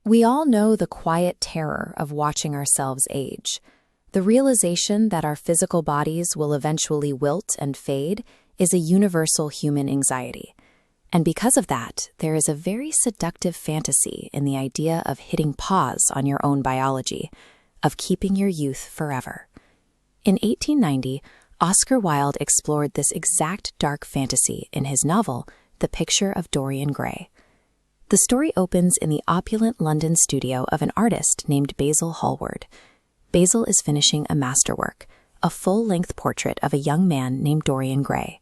We all know the quiet terror of watching ourselves age. The realization that our physical bodies will eventually wilt and fade is a universal human anxiety. And because of that, there is a very seductive fantasy in the idea of hitting pause on your own biology, of keeping your youth forever. In 1890, Oscar Wilde explored this exact dark fantasy in his novel, The Picture of Dorian Gray. The story opens in the opulent London studio of an artist named Basil Hallward. Basil is finishing a masterwork, a full-length portrait of a young man named Dorian Gray.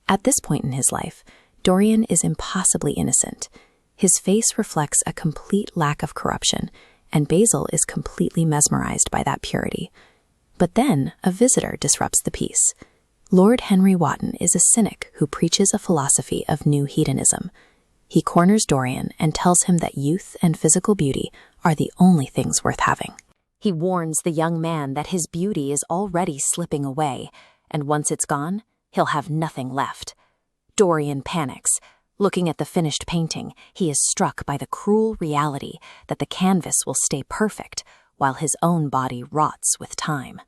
At this point in his life, Dorian is impossibly innocent. His face reflects a complete lack of corruption, and Basil is completely mesmerized by that purity. But then a visitor disrupts the peace. Lord Henry Wotton is a cynic who preaches a philosophy of new hedonism. He corners Dorian and tells him that youth and physical beauty are the only things worth having. He warns the young man that his beauty is already slipping away, and once it's gone, he'll have nothing left. Dorian panics. Looking at the finished painting, he is struck by the cruel reality that the canvas will stay perfect while his own body rots with time.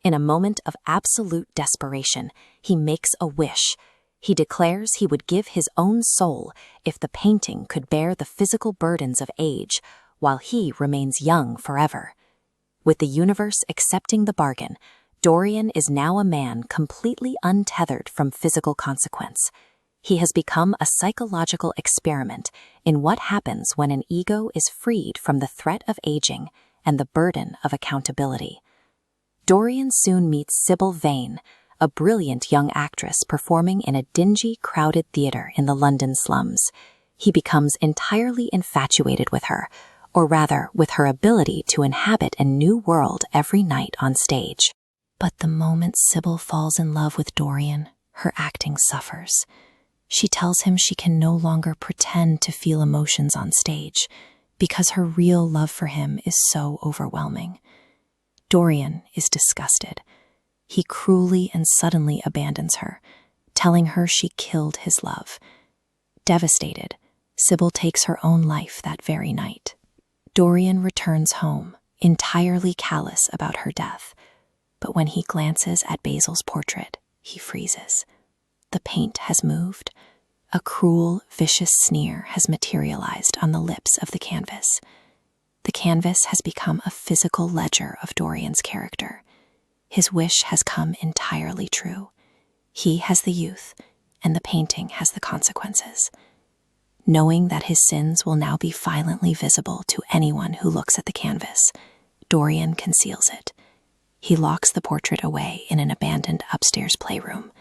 In a moment of absolute desperation, he makes a wish. He declares he would give his own soul if the painting could bear the physical burdens of age while he remains young forever. With the universe accepting the bargain, Dorian is now a man completely untethered from physical consequence. He has become a psychological experiment in what happens when an ego is freed from the threat of aging and the burden of accountability. Dorian soon meets Sybil Vane, a brilliant young actress performing in a dingy, crowded theater in the London slums. He becomes entirely infatuated with her, or rather, with her ability to inhabit a new world every night on stage. But the moment Sybil falls in love with Dorian, her acting suffers. She tells him she can no longer pretend to feel emotions on stage, because her real love for him is so overwhelming. Dorian is disgusted. He cruelly and suddenly abandons her, telling her she killed his love. Devastated, Sybil takes her own life that very night. Dorian returns home, entirely callous about her death. But when he glances at Basil's portrait, he freezes. The paint has moved. A cruel, vicious sneer has materialized on the lips of the canvas. The canvas has become a physical ledger of Dorian's character. His wish has come entirely true. He has the youth, and the painting has the consequences. Knowing that his sins will now be violently visible to anyone who looks at the canvas, Dorian conceals it. He locks the portrait away in an abandoned upstairs playroom,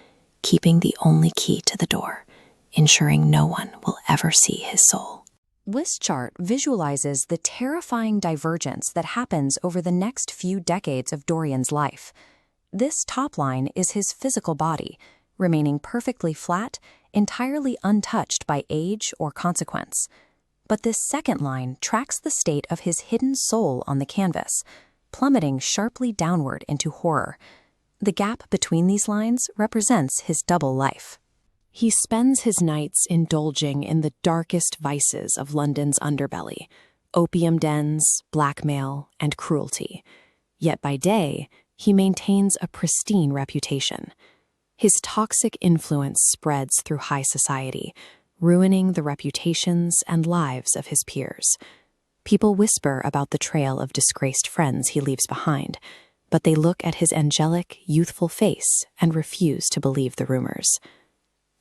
keeping the only key to the door, ensuring no one will ever see his soul. This chart visualizes the terrifying divergence that happens over the next few decades of Dorian's life. This top line is his physical body, remaining perfectly flat, entirely untouched by age or consequence. But this second line tracks the state of his hidden soul on the canvas, plummeting sharply downward into horror. The gap between these lines represents his double life. He spends his nights indulging in the darkest vices of London's underbelly, opium dens, blackmail, and cruelty. Yet by day, he maintains a pristine reputation. His toxic influence spreads through high society, ruining the reputations and lives of his peers. People whisper about the trail of disgraced friends he leaves behind, but they look at his angelic, youthful face and refuse to believe the rumors.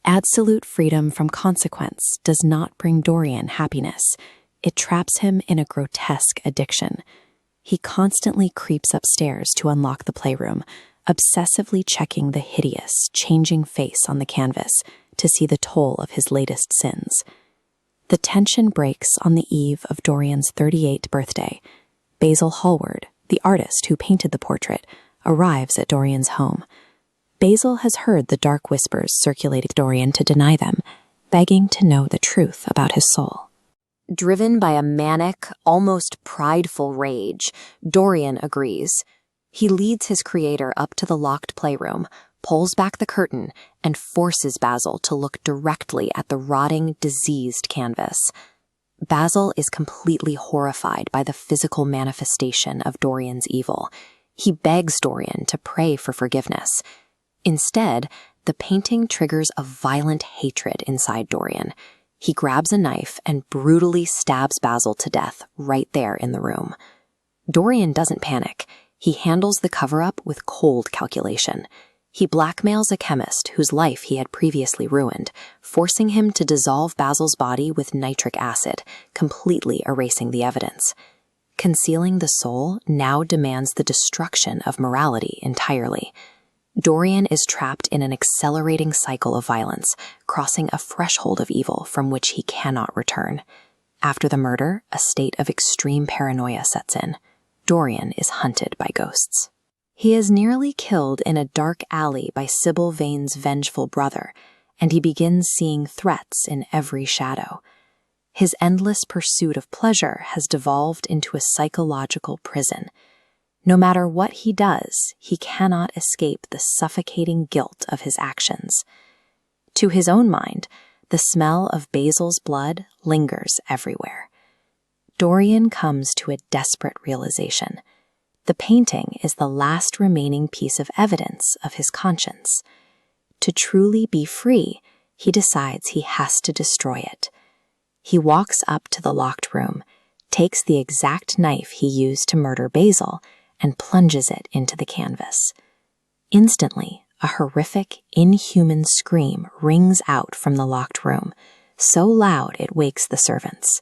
Absolute freedom from consequence does not bring Dorian happiness. It traps him in a grotesque addiction. He constantly creeps upstairs to unlock the playroom, obsessively checking the hideous, changing face on the canvas to see the toll of his latest sins. The tension breaks on the eve of Dorian's 38th birthday. Basil Hallward, the artist who painted the portrait, arrives at Dorian's home. Basil has heard the dark whispers circulating Dorian to deny them, begging to know the truth about his soul. Driven by a manic, almost prideful rage, Dorian agrees. He leads his creator up to the locked playroom, pulls back the curtain, and forces Basil to look directly at the rotting, diseased canvas. Basil is completely horrified by the physical manifestation of Dorian's evil. He begs Dorian to pray for forgiveness. Instead, the painting triggers a violent hatred inside Dorian. He grabs a knife and brutally stabs Basil to death right there in the room. Dorian doesn't panic. He handles the cover-up with cold calculation. He blackmails a chemist whose life he had previously ruined, forcing him to dissolve Basil's body with nitric acid, completely erasing the evidence. Concealing the soul now demands the destruction of morality entirely. Dorian is trapped in an accelerating cycle of violence, crossing a threshold of evil from which he cannot return. After the murder, a state of extreme paranoia sets in. Dorian is hunted by ghosts. He is nearly killed in a dark alley by Sybil Vane's vengeful brother, and he begins seeing threats in every shadow. His endless pursuit of pleasure has devolved into a psychological prison. No matter what he does, he cannot escape the suffocating guilt of his actions. To his own mind, the smell of Basil's blood lingers everywhere. Dorian comes to a desperate realization. The painting is the last remaining piece of evidence of his conscience. To truly be free, he decides he has to destroy it. He walks up to the locked room, takes the exact knife he used to murder Basil, and plunges it into the canvas. Instantly, a horrific, inhuman scream rings out from the locked room, so loud it wakes the servants.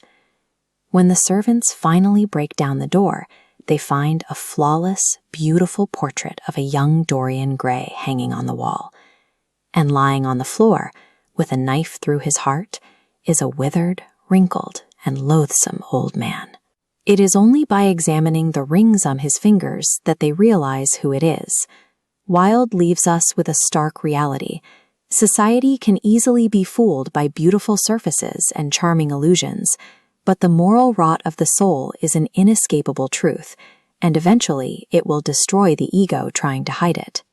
When the servants finally break down the door, they find a flawless, beautiful portrait of a young Dorian Gray hanging on the wall. And lying on the floor, with a knife through his heart, is a withered, wrinkled, and loathsome old man. It is only by examining the rings on his fingers that they realize who it is. Wilde leaves us with a stark reality. Society can easily be fooled by beautiful surfaces and charming illusions, but the moral rot of the soul is an inescapable truth, and eventually it will destroy the ego trying to hide it.